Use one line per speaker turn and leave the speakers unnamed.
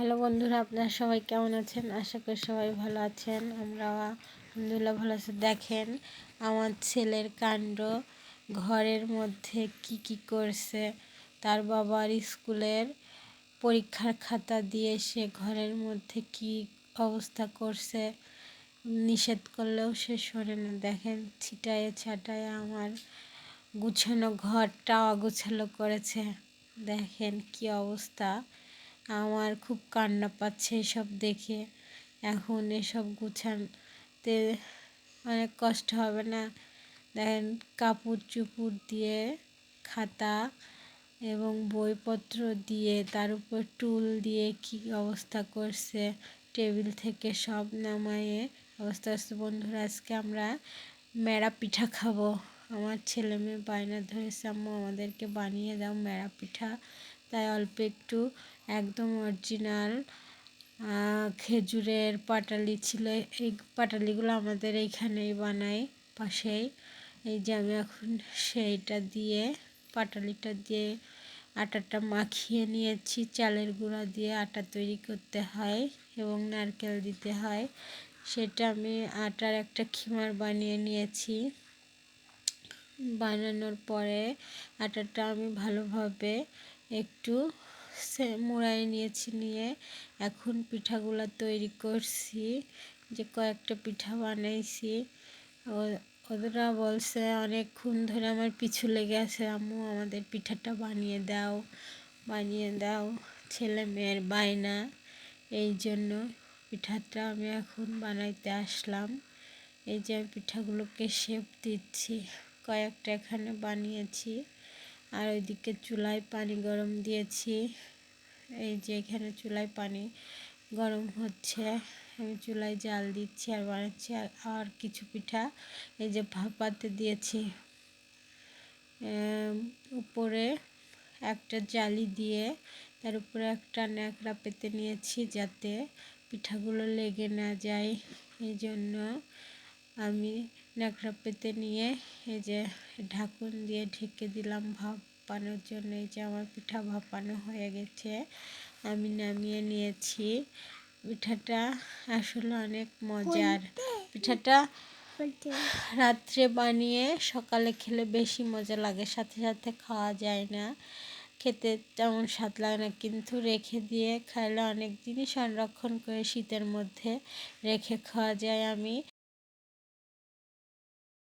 Hello বন্ধুরা, আপনারা সবাই কেমন আছেন? আশা করি সবাই ভালো আছেন। আমরা আলহামদুলিল্লাহ ভালো আছি। দেখেন আমার ছেলের কাণ্ড, ঘরের মধ্যে কি করছে। তার বাবার স্কুলের পরীক্ষার খাতা দিয়ে সে ঘরের মধ্যে কি অবস্থা করছে, নিষেধ করলেও সে শোনে না। দেখেন ছিটায়ে ছাটায়ে আমার গুছানো ঘরটা অগোছালো করেছে। দেখেন কি অবস্থা। আমার খুব কান্না পাচ্ছে এসব দেখে। এখন এসব গুছাতে অনেক কষ্ট হবে না? দেখেন কাপড় চুপড় দিয়ে, খাতা এবং বইপত্র দিয়ে, তার উপর টুল দিয়ে কি অবস্থা করছে। টেবিল থেকে সব নামায়ে অবস্থা করছে। বন্ধুরা, আজকে আমরা মেরা পিঠা খাবো। আমার ছেলে মেয়ে বায়না ধরেছে, আম্মু আমাদেরকে বানিয়ে দাও মেরা পিঠা। তাই অল্প একটু একদম অরিজিনাল খেজুরের পাটালি ছিল। এই পাটালিগুলো আমাদের এইখানেই বানাই, পাশেই। এই যে আমি এখন সেইটা দিয়ে, পাটালিটা দিয়ে আটাটা মাখিয়ে নিয়েছি। চালের গুঁড়া দিয়ে আটা তৈরি করতে হয় এবং নারকেল দিতে হয়। সেটা আমি আটার একটা খিমার বানিয়ে নিয়েছি। বানানোর পরে আটাটা আমি ভালোভাবে একটু মুড়াই নিয়েছি। নিয়ে এখন পিঠাগুলো তৈরি করছি। যে কয়েকটা পিঠা বানাইছি। ওরা বলছে অনেকক্ষণ ধরে আমার পিছু লেগে আছে, আম্মু আমাদের পিঠাটা বানিয়ে দাও। ছেলে মেয়ের বায়না, এই জন্য পিঠাটা আমি এখন বানাইতে আসলাম। এই যে আমি পিঠাগুলোকে শেপ দিচ্ছি। কয়েকটা এখানে বানিয়েছি। আর ওইদিকে চুলায় পানি গরম দিয়েছি। এই যে এখানে চুলায় পানি গরম হচ্ছে, আমি চুলায় জাল দিচ্ছি আর বানাচ্ছি। আর কিছু পিঠা এই যে ভাপাতে দিয়েছি। উপরে একটা জালি দিয়ে তার উপরে একটা ন্যাকড়া পেতে নিয়েছি যাতে পিঠাগুলো লেগে না যায়। এই জন্য আমি ন্যাকড়া পেতে নিয়ে এই যে ঢাকন দিয়ে ঢেকে দিলাম ভাপানোর জন্য। এই যে আমার পিঠা ভাপানো হয়ে গেছে, আমি নামিয়ে নিয়েছি। পিঠাটা আসলে অনেক মজার। পিঠাটা রাত্রে বানিয়ে সকালে খেলে বেশি মজা লাগে, সাথে সাথে খাওয়া যায় না, খেতে তেমন স্বাদ লাগে না। কিন্তু রেখে দিয়ে খাইলে অনেক দিনই সংরক্ষণ করে শীতের মধ্যে রেখে খাওয়া যায়। আমি